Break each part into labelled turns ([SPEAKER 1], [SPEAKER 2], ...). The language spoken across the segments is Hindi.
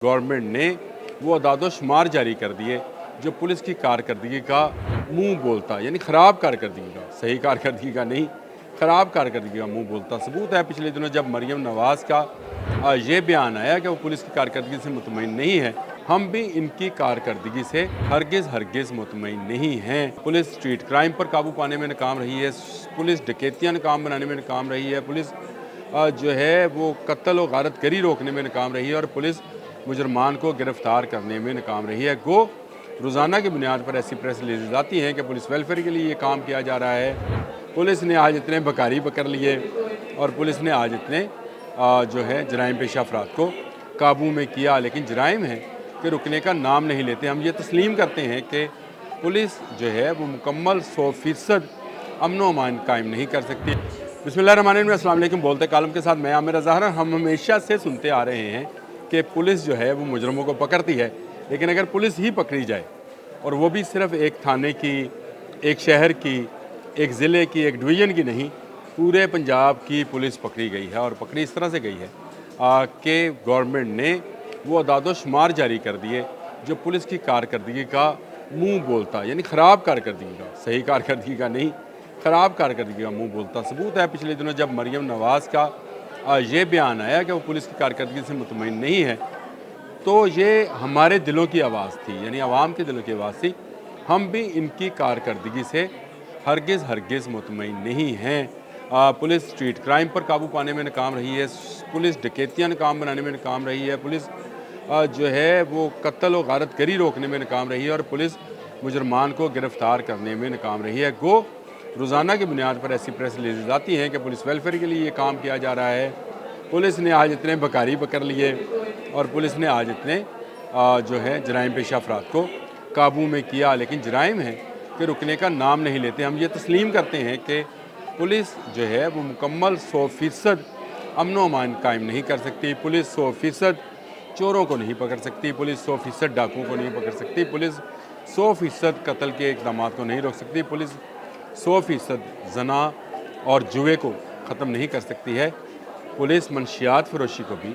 [SPEAKER 1] गवर्नमेंट ने वो अदाद-ओ-शुमार जारी कर दिए जो पुलिस की कारकर्दगी का मुंह बोलता, यानी ख़राब कारकर्दगी का, सही कारकर्दगी का नहीं, ख़राब कारकर्दगी का मुंह बोलता सबूत है। पिछले दिनों जब मरियम नवाज़ का ये बयान आया कि वो पुलिस की कारकर्दगी से मुतमईन नहीं है, हम भी इनकी कारकर्दगी से हरगिज़ मुतमईन नहीं हैं। पुलिस स्ट्रीट क्राइम पर काबू पाने में नाकाम रही है, पुलिस डकैतियाँ नाकाम बनाने में नाकाम रही है, पुलिस जो है वो कत्ल और गारतगरी रोकने में नाकाम रही है और पुलिस मुजरमान को गिरफ्तार करने में नाकाम रही है। गो रोज़ाना की बुनियाद पर ऐसी प्रेस रिलीज आती हैं कि पुलिस वेलफेयर के लिए ये काम किया जा रहा है। पुलिस ने आज इतने बकारी पकड़ लिए और पुलिस ने आज इतने जो है जराइम पेशा अफराद को काबू में किया, लेकिन जराइम है कि रुकने का नाम नहीं लेते। हम ये तस्लीम करते हैं कि पुलिस जो है वो मुकम्मल 100% अमन व अमान कायम नहीं कर सकती। बिस्मिल्लाहिर्रहमानिर्रहीम, अस्सलाम वालेकुम। बोलते कालम के साथ मैं आमिर अज़हर। हम हमेशा से सुनते आ रहे हैं कि पुलिस जो है वो मुजरमों को पकड़ती है, लेकिन अगर पुलिस ही पकड़ी जाए और वो भी सिर्फ एक थाने की, एक शहर की, एक ज़िले की, एक डिवीज़न की नहीं, पूरे पंजाब की पुलिस पकड़ी गई है। और पकड़ी इस तरह से गई है कि गवर्नमेंट ने वो अदाद-ओ-शुमार जारी कर दिए जो पुलिस की कारकर्दगी का मुँह बोलता, यानी ख़राब कारकर्दगी का, सही कारकर्दगी का नहीं, ख़राब कारकर्दगी का मुँह बोलता सबूत है। पिछले दिनों जब मरियम नवाज़ का ये बयान आया कि वो पुलिस की कारकर्दगी से मुतमईन नहीं है, तो ये हमारे दिलों की आवाज़ थी, यानी आवाम के दिलों की आवाज़ थी। हम भी इनकी कारकर्दगी से हरगिज़ मुतमईन नहीं हैं। पुलिस स्ट्रीट क्राइम पर काबू पाने में नाकाम रही है, पुलिस डकैतियाँ नाकाम बनाने में नाकाम रही है, पुलिस जो है वो कत्ल और गारतगरी रोकने में नाकाम रही है और पुलिस मुजरमान को गिरफ्तार करने में नाकाम रही है। गो रोज़ाना की बुनियाद पर ऐसी प्रेस रिलीज आती हैं कि पुलिस वेलफेयर के लिए ये काम किया जा रहा है। पुलिस ने आज इतने बकारी पकड़ लिए और पुलिस ने आज इतने जो है जराइम पेशा अफराद को काबू में किया, लेकिन जराइम है कि रुकने का नाम नहीं लेते। हम ये तस्लीम करते हैं कि पुलिस जो है वो मुकम्मल 100% अमन व अमान कायम नहीं कर सकती। पुलिस 100% चोरों को नहीं पकड़ सकती, पुलिस 100% डाकुओं को नहीं पकड़ सकती, पुलिस 100% कत्ल के इक़दाम को नहीं रोक सकती, पुलिस 100% जना और जुए को ख़त्म नहीं कर सकती है, पुलिस मंशियात फ़रोशी को भी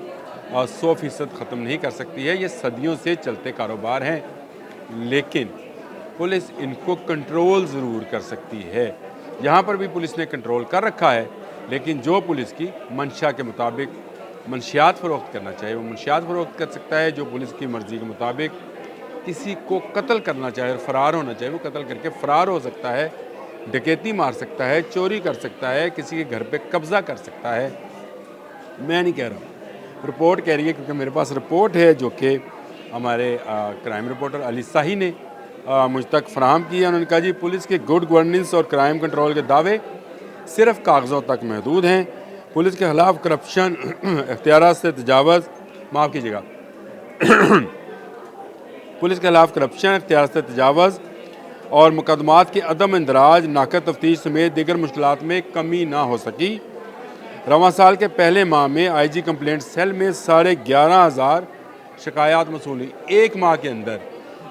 [SPEAKER 1] 100% ख़त्म नहीं कर सकती है। ये सदियों से चलते कारोबार हैं, लेकिन पुलिस इनको कंट्रोल ज़रूर कर सकती है। यहाँ पर भी पुलिस ने कंट्रोल कर रखा है, लेकिन जो पुलिस की मंशा के मुताबिक मंशियात फ़रोख्त करना चाहिए वो मंशियात फ़रोख्त कर सकता है। जो पुलिस की मर्ज़ी के मुताबिक किसी को कत्ल करना चाहे और फ़रार होना चाहिए वो कत्ल करके फ़रार हो सकता है, डकैती मार सकता है, चोरी कर सकता है, किसी के घर पे कब्ज़ा कर सकता है। मैं नहीं कह रहा हूँ, रिपोर्ट कह रही है, क्योंकि मेरे पास रिपोर्ट है जो कि हमारे क्राइम रिपोर्टर अली शाही ने मुझ तक फ़राहम की है। उन्होंने कहा जी पुलिस के गुड गवर्नेंस और क्राइम कंट्रोल के दावे सिर्फ कागज़ों तक महदूद हैं। पुलिस के ख़िलाफ़ करप्शन, इख्तियारात से तजावज़, माफ़ कीजिएगा पुलिस के ख़िलाफ़ करप्शन, इख्तियारात से तजावज़ और मुकदमात के अदम इंदराज, नाक़द तफ्तीश समेत दीगर मुश्किलात में कमी ना हो सकी। रवां साल के पहले माह में IG कंप्लेंट सेल में 11,500 शिकायत मसूल हुई। एक माह के अंदर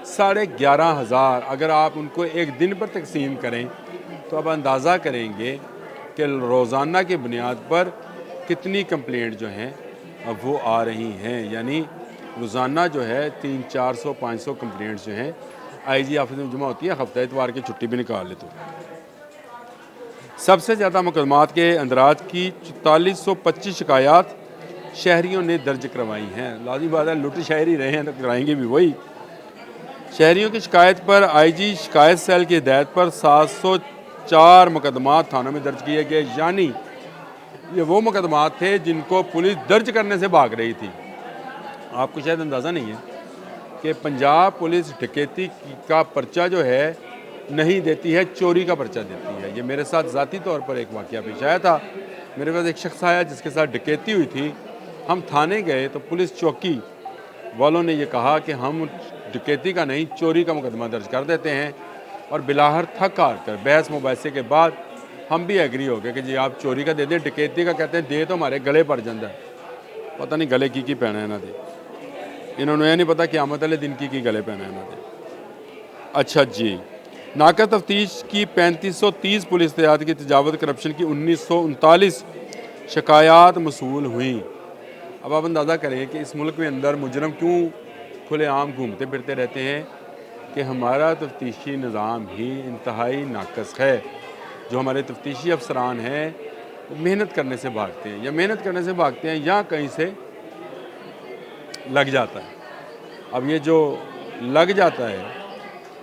[SPEAKER 1] 11,500, अगर आप उनको एक दिन पर तकसीम करें तो आप अंदाज़ा करेंगे कि रोज़ाना की बुनियाद पर कितनी कंप्लेंट जो हैं अब वो आ रही हैं। यानी रोज़ाना जो है 300-400-500 कंप्लेंट्स जो हैं IG ऑफिस में जमा होती है। हफ्ता इतवार की छुट्टी भी निकाल ले तो सबसे ज़्यादा मुकदमात के अंदराज की 4425 शिकायत शहरियों ने दर्ज करवाई हैं। लाज़िम बात है, लुट शहरी रहे हैं तो कराएंगे भी वही। शहरियों की शिकायत पर IG शिकायत सेल की हिदायत पर 704 मुकदमात थानों में दर्ज किए गए, यानी ये वो मुकदमात थे जिनको पुलिस दर्ज करने से भाग रही थी। आपको शायद अंदाज़ा नहीं है कि पंजाब पुलिस डकैती का पर्चा जो है नहीं देती है, चोरी का पर्चा देती है। ये मेरे साथ ज़ाती तौर पर एक वाक़या पेश आया था। मेरे पास एक शख्स आया जिसके साथ डकैती हुई थी। हम थाने गए तो पुलिस चौकी वालों ने ये कहा कि हम डकैती का नहीं, चोरी का मुकदमा दर्ज कर देते हैं। और बिलाहर थक हार कर बहस मुबासे के बाद हम भी एग्री हो गए कि जी आप चोरी का दे दें, डकैती का कहते हैं दे तो हमारे गले पड़ जाता है। पता नहीं गले की पैना है ना दे, इन्होंने यह नहीं पता क़यामत वाले दिन की गले पैना है ना दे। अच्छा जी, नाक़द तफ्तीश की 3530 पुलिस एहतियात की तजावत करप्शन की 1939 शिकायत मसूल हुई। अब आप अंदाज़ा करें कि इस मुल्क में अंदर मुजरम क्यों खुलेआम घूमते फिरते रहते हैं कि हमारा तफ्तीशी निज़ाम ही इंतहाई नाकस है। जो हमारे तफ्तीशी अफसरान हैं वो मेहनत करने से भागते हैं, या मेहनत करने से भागते हैं या कहीं से लग जाता है। अब ये जो लग जाता है,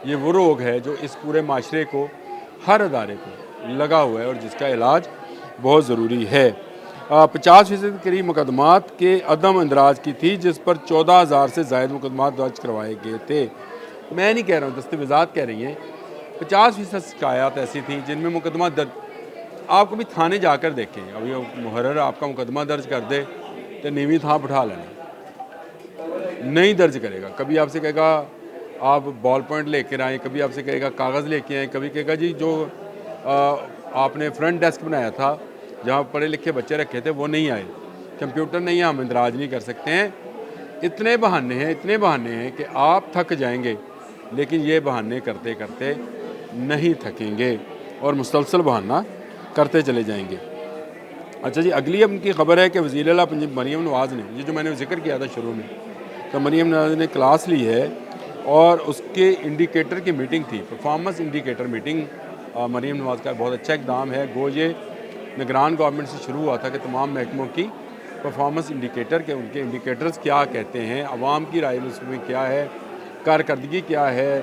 [SPEAKER 1] ये वो रोग है जो इस पूरे माशरे को, हर अदारे को लगा हुआ है और जिसका इलाज बहुत ज़रूरी है। 50% के करीब मुकदमात के अदम अंदराज की थी, जिस पर 14,000 से ज़ायद मुकदमात दर्ज करवाए गए थे। मैं नहीं कह रहा हूँ, दस्तवेज़ात कह रही हैं। 50% शिकायत ऐसी थी जिनमें मुकदमा दर्ज, आप कभी थाने जाकर देखें, अभी मुहर्रर आपका मुकदमा दर्ज कर दे तो नीवी थां बिठा लेना, नहीं दर्ज करेगा। कभी आपसे कहेगा आप बॉल पॉइंट लेकर आएँ, कभी आपसे कहेगा कागज़ लेके आएँ, कभी कहेगा जी जो आपने फ्रंट डेस्क बनाया था जहाँ पढ़े लिखे बच्चे रखे थे वो नहीं आए, कंप्यूटर नहीं है, हम इंदराज नहीं कर सकते हैं। इतने बहाने हैं, इतने बहाने हैं कि आप थक जाएंगे, लेकिन ये बहाने करते करते नहीं थकेंगे और मुसलसल बहाना करते चले जाएंगे। अच्छा जी, अगली अब उनकी खबर है कि वज़ीर आला मरीम नवाज़ ने, ये जो मैंने जिक्र किया था शुरू में, तो मरीम नवाज़ ने क्लास ली है और उसके इंडिकेटर की मीटिंग थी, परफॉर्मेंस इंडिकेटर मीटिंग। मरीम नवाज़ का बहुत अच्छा इक़दाम है। गो ये निगरान गवर्नमेंट से शुरू हुआ था कि तमाम महकमों की परफॉर्मेंस इंडिकेटर के, उनके इंडिकेटर्स क्या कहते हैं, अवाम की राय उसमें क्या है, कारकर्दगी क्या है,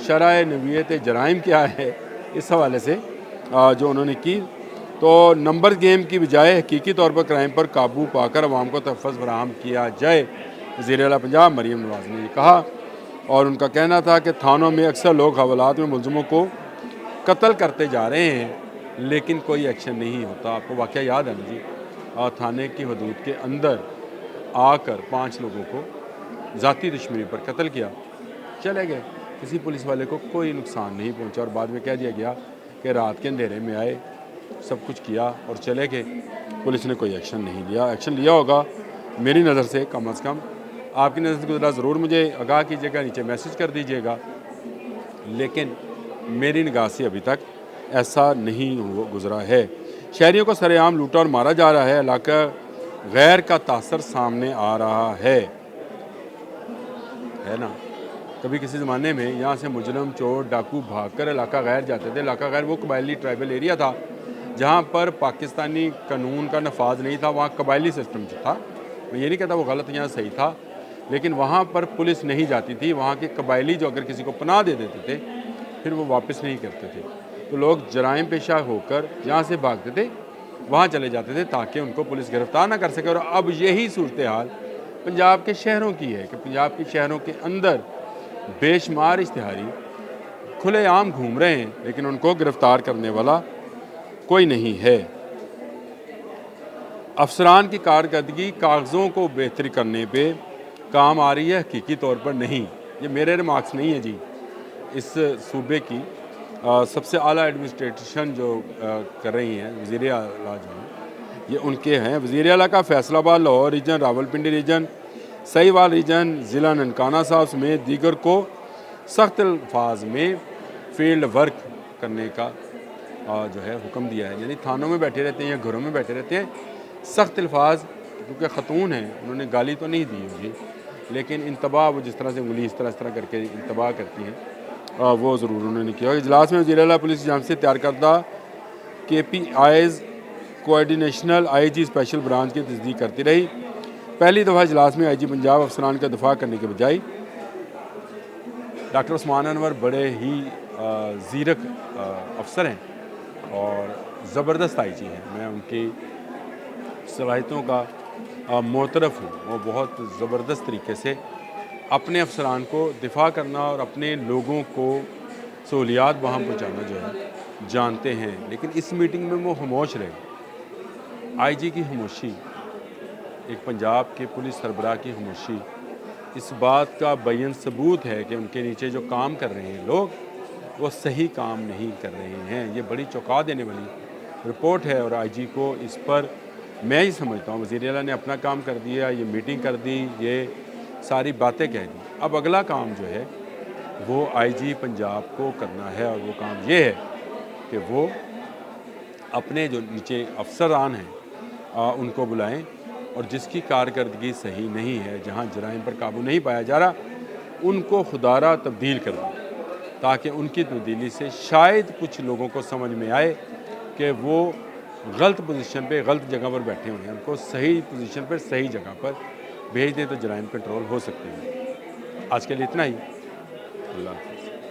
[SPEAKER 1] शरह नवीयत जराइम क्या है, इस हवाले से जो उन्होंने की। तो नंबर गेम की बजाय हकीकी तौर पर क्राइम पर काबू पाकर अवाम को तहफ़्फ़ुज़ फराहम किया जाए, वज़ीर आला पंजाब मरीम नवाज़ ने ये कहा। और उनका कहना था कि थानों में अक्सर लोग हवालात में मुलज़िमों को कत्ल करते जा रहे हैं, लेकिन कोई एक्शन नहीं होता। आपको वाक़या याद है ना जी, थाने की हदूद के अंदर आकर 5 लोगों को ज़ाती दुश्मनी पर कत्ल किया, चले गए, किसी पुलिस वाले को कोई नुकसान नहीं पहुंचा और बाद में कह दिया गया कि रात के अंधेरे में आए, सब कुछ किया और चले गए, पुलिस ने कोई एक्शन नहीं लिया। एक्शन लिया होगा मेरी नज़र से कम अज़ कम, आपकी नज़र से गुजरा ज़रूर मुझे आगाह कीजिएगा, नीचे मैसेज कर दीजिएगा, लेकिन मेरी निगाह से अभी तक ऐसा नहीं गुजरा है। शहरियों को सरेआम लूटा और मारा जा रहा है, इलाका गैर का तासर सामने आ रहा है ना। कभी किसी ज़माने में यहाँ से मुजरम, चोर, डाकू भाग कर इलाका गैर जाते थे। इलाका गैर वो कबायली ट्राइबल एरिया था जहाँ पर पाकिस्तानी कानून का नफाज नहीं था, वहाँ कबायली सिस्टम था। मैं ये नहीं कहता वो गलत या सही था, लेकिन वहाँ पर पुलिस नहीं जाती थी। वहाँ के कबायली जो अगर किसी को पनाह दे देते थे फिर वो वापस नहीं करते थे, तो लोग जराइम पेशा होकर जहाँ से भागते थे वहाँ चले जाते थे ताकि उनको पुलिस गिरफ्तार ना कर सके। और अब यही सूरत हाल पंजाब के शहरों की है कि पंजाब के शहरों के अंदर बेशुमार इश्तिहारी खुलेआम घूम रहे हैं, लेकिन उनको गिरफ्तार करने वाला कोई नहीं है। अफसरान की कारकर्दगी कागज़ों को बेहतर करने पे काम आ रही है, हकीकी तौर पर नहीं। ये मेरे रिमार्क्स नहीं है जी, इस सूबे की सबसे आला एडमिनिस्ट्रेशन जो कर रही हैं वज़ीर आला जो हैं, ये उनके हैं। वज़ीर आला का Faisalabad, Lahore region, Rawalpindi region, Sahiwal region, ज़िला ननकाना साहब समेत दीगर को सख्त अल्फाज में फील्ड वर्क करने का जो है हुक्म दिया है। यानी थानों में बैठे रहते हैं या घरों में बैठे रहते हैं, सख्त अल्फाज, क्योंकि ख़तून हैं, उन्होंने गाली तो नहीं दी होगी, लेकिन इंतबा वो जिस तरह से उंगली इस तरह करके इंतबा करती हैं, वो ज़रूर उन्होंने किया। इजलास में वज़ीर आला पुलिस जाम से तैयार करदा KPIs कोऑर्डिनेशनल IG स्पेशल ब्रांच की तस्दीक करती रही। पहली दफ़ा इजलास में IG पंजाब अफसरान का दफा करने के बजाय डॉक्टर उस्मान अनवर बड़े ही ज़ीरक अफसर हैं और ज़बरदस्त IG हैं। मैं उनकी सलाहियतों का मोतरफ़ हूँ। वो बहुत ज़बरदस्त तरीके से अपने अफसरान को दिफा करना और अपने लोगों को सहूलियात वहाँ पहुँचाना जो है जानते हैं। लेकिन इस मीटिंग में वो खामोश रहे। IG की खामोशी, एक पंजाब के पुलिस सरबराह की खामोशी, इस बात का बयान सबूत है कि उनके नीचे जो काम कर रहे हैं लोग, वो सही काम नहीं कर रहे हैं। ये बड़ी चौंका देने वाली रिपोर्ट है और IG को इस पर मैं ही समझता हूँ वज़ीर आला ने अपना काम कर दिया, ये मीटिंग कर दी, ये सारी बातें कह दी। अब अगला काम जो है वो IG पंजाब को करना है और वो काम ये है कि वो अपने जो नीचे अफसरान हैं उनको बुलाएं और जिसकी कारकर्दगी सही नहीं है, जहाँ जराइम पर काबू नहीं पाया जा रहा, उनको खुदारा तब्दील कर दें, ताकि उनकी तब्दीली से शायद कुछ लोगों को समझ में आए कि वो गलत पोजीशन पे गलत जगह पर बैठे हुए हैं, उनको सही पोजीशन पर सही जगह पर भेज दें तो जराइम कंट्रोल हो सकते हैं। आज के लिए इतना ही। अल्लाह।